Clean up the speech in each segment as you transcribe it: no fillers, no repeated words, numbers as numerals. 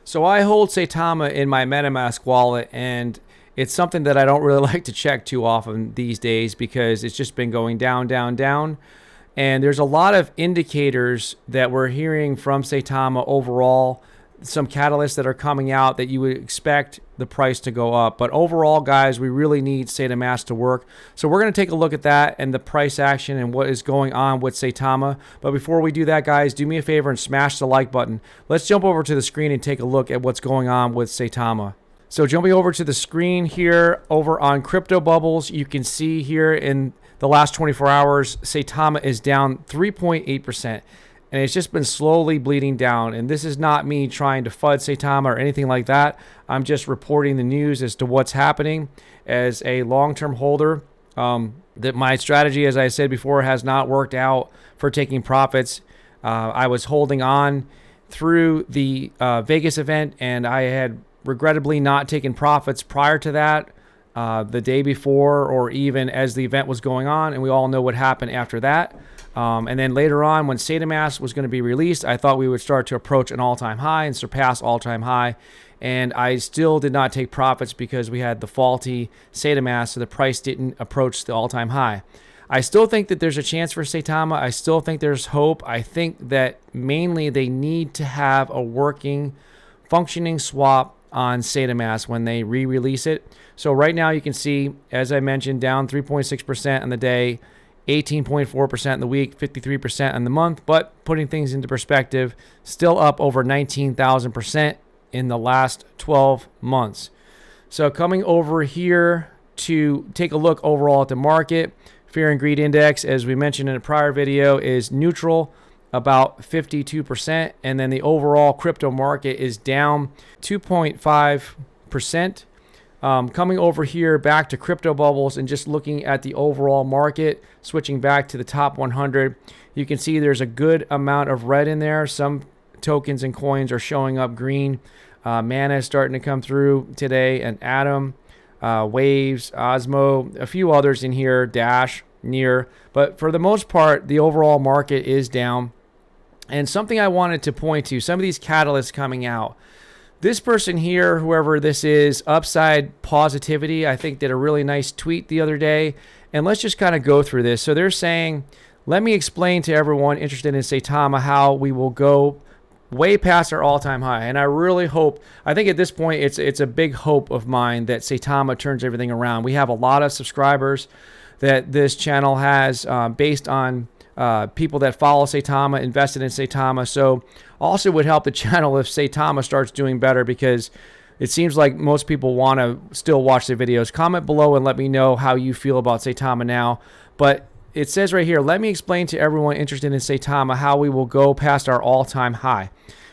So I hold Saitama in my MetaMask wallet, and it's something that I don't really like to check too often these days because it's just been going down, down, down. And there's a lot of indicators that we're hearing from Saitama overall, some catalysts that are coming out that you would expect the price to go up. But overall, guys, we really need Saitamask to work. So we're going to take a look at that and the price action and what is going on with Saitama. But before we do that, guys, do me a favor and smash the like button. Let's jump over to the screen and take a look at what's going on with Saitama. So jumping over to the screen here over on Crypto Bubbles, you can see here in the last 24 hours, Saitama is down 3.8%. And it's just been slowly bleeding down. And this is not me trying to FUD Saitama or anything like that. I'm just reporting the news as to what's happening. As a long-term holder, that my strategy, as I said before, has not worked out for taking profits. I was holding on through the Vegas event, and I had regrettably not taken profits prior to that, the day before, or even as the event was going on. And we all know what happened after that. And then later on, when Saitamask was going to be released, I thought we would start to approach an all-time high and surpass all-time high. And I still did not take profits because we had the faulty Saitamask, so the price didn't approach the all-time high. I still think that there's a chance for Saitama. I still think there's hope. I think that mainly they need to have a working, functioning swap on Saitamask when they re-release it. So right now you can see, as I mentioned, down 3.6% on the day, 18.4% in the week, 53% in the month, but putting things into perspective, still up over 19,000% in the last 12 months. So coming over here to take a look overall at the market, Fear and Greed Index, as we mentioned in a prior video, is neutral, about 52%, and then the overall crypto market is down 2.5%. Coming over here back to Crypto Bubbles and just looking at the overall market, switching back to the top 100, you can see there's a good amount of red in there. Some tokens and coins are showing up green. Mana is starting to come through today, and Atom, Waves, Osmo, a few others in here, Dash, Near. But for the most part, the overall market is down. And something I wanted to point to, some of these catalysts coming out. This person here, whoever this is, Upside Positivity, I think did a really nice tweet the other day. And let's just kind of go through this. So they're saying, let me explain to everyone interested in Saitama how we will go way past our all-time high. And I really hope, I think at this point, it's a big hope of mine that Saitama turns everything around. We have a lot of subscribers that this channel has based on people that follow Saitama, invested in Saitama. So also would help the channel if Saitama starts doing better, because it seems like most people want to still watch the videos. Comment below and let me know how you feel about Saitama now. But it says right here, let me explain to everyone interested in Saitama how we will go past our all-time high.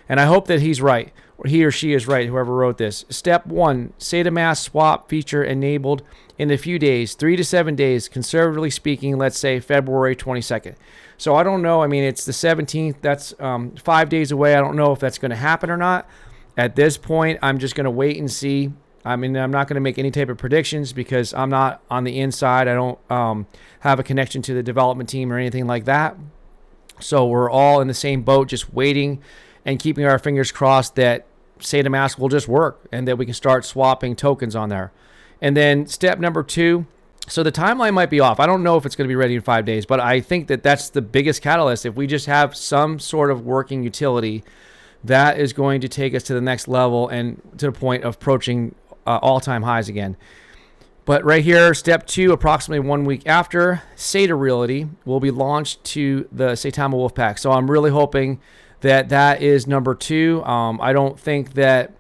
And I hope that he's right, or he or she is right, whoever wrote this. Step 1, Saitamask swap feature enabled in a few days, 3 to 7 days, conservatively speaking, let's say February 22nd. So I don't know. I mean, it's the 17th. That's 5 days away. I don't know if that's going to happen or not. At this point, I'm just going to wait and see. I mean, I'm not going to make any type of predictions because I'm not on the inside. I don't have a connection to the development team or anything like that. So we're all in the same boat, just waiting and keeping our fingers crossed that Saitamask will just work and that we can start swapping tokens on there. And then step number 2, so the timeline might be off. I don't know if it's going to be ready in 5 days, but I think that that's the biggest catalyst. If we just have some sort of working utility, that is going to take us to the next level and to the point of approaching all-time highs again. But right here, step 2, approximately 1 week after, SaitaRealty will be launched to the Saitama Wolfpack. So I'm really hoping that that is number 2. I don't think that,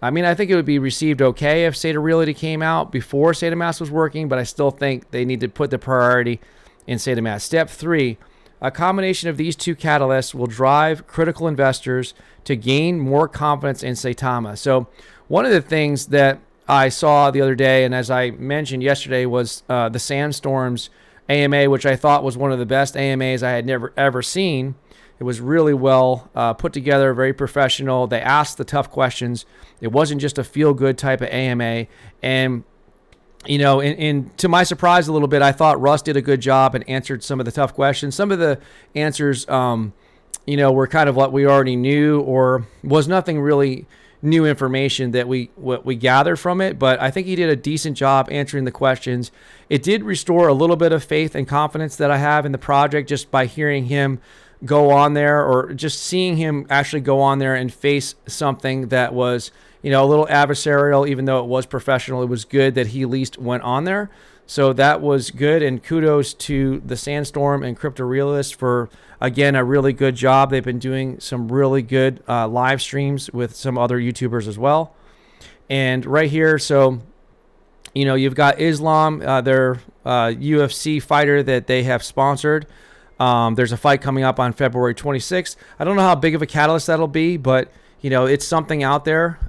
I mean, I think it would be received okay if SaitaRealty came out before Saitamask was working, but I still think they need to put the priority in Saitamask. Step 3, a combination of these 2 catalysts will drive critical investors to gain more confidence in Saitama. So one of the things that I saw the other day, and as I mentioned yesterday, was the Sandstorms AMA, which I thought was one of the best AMAs I had never ever seen. It was really well put together, very professional. They asked the tough questions. It wasn't just a feel-good type of AMA. And, you know, to my surprise a little bit, I thought Russ did a good job and answered some of the tough questions. Some of the answers, you know, were kind of what we already knew, or was nothing really new information that what we gather from it, but I think he did a decent job answering the questions. It did restore a little bit of faith and confidence that I have in the project just by hearing him go on there, or just seeing him actually go on there and face something that was, you know, a little adversarial. Even though it was professional, it was good that he at least went on there. So that was good, and kudos to the Sandstorm and Crypto Realist for, again, a really good job. They've been doing some really good live streams with some other YouTubers as well. And right here, so, you know, you've got Islam, their UFC fighter that they have sponsored. There's a fight coming up on February 26th. I don't know how big of a catalyst that'll be, but, you know, it's something out there.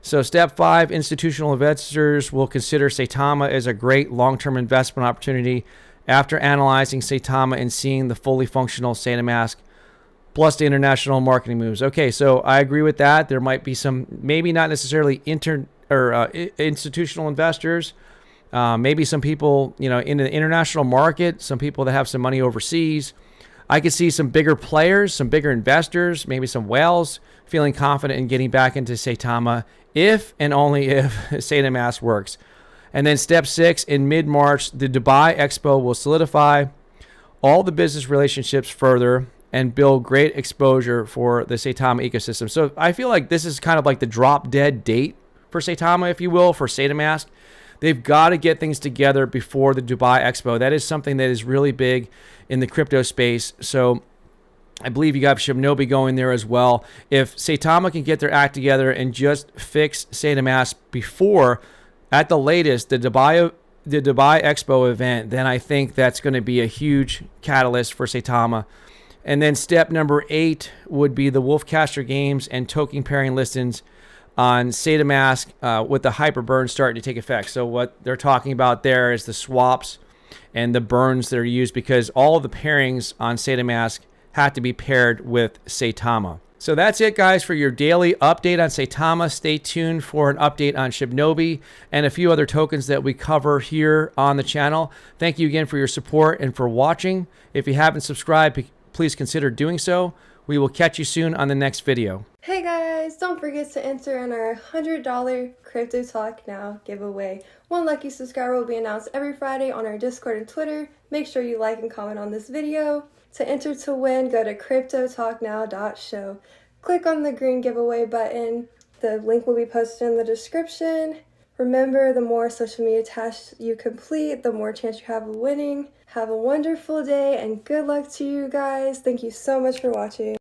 So step 5, institutional investors will consider Saitama as a great long-term investment opportunity after analyzing Saitama and seeing the fully functional Saitamask plus the international marketing moves. Okay, so I agree with that. There might be some, maybe not necessarily institutional investors, maybe some people, you know, in the international market, some people that have some money overseas. I could see some bigger players, some bigger investors, maybe some whales feeling confident in getting back into Saitama if and only if Saitamask works. And then step 6, in mid-March, the Dubai Expo will solidify all the business relationships further and build great exposure for the Saitama ecosystem. So I feel like this is kind of like the drop-dead date for Saitama, if you will, for Saitamask. They've got to get things together before the Dubai Expo. That is something that is really big in the crypto space. So I believe you got Shinobi going there as well. If Saitama can get their act together and just fix Saitamask before, at the latest, the Dubai Expo event, then I think that's going to be a huge catalyst for Saitama. And then step number 8 would be the Wolfcaster games and token pairing listings on Saitamask with the hyper burn starting to take effect. So what they're talking about there is the swaps and the burns that are used, because all the pairings on Saitamask have to be paired with Saitama. So that's it, guys, for your daily update on Saitama. Stay tuned for an update on Shinobi and a few other tokens that we cover here on the channel. Thank you again for your support and for watching. If you haven't subscribed, please consider doing so. We will catch you soon on the next video. Hey guys, don't forget to enter in our $100 Crypto Talk Now giveaway. One lucky subscriber will be announced every Friday on our Discord and Twitter. Make sure you like and comment on this video. To enter to win, go to cryptotalknow.show. Click on the green giveaway button. The link will be posted in the description. Remember, the more social media tasks you complete, the more chance you have of winning. Have a wonderful day and good luck to you guys. Thank you so much for watching.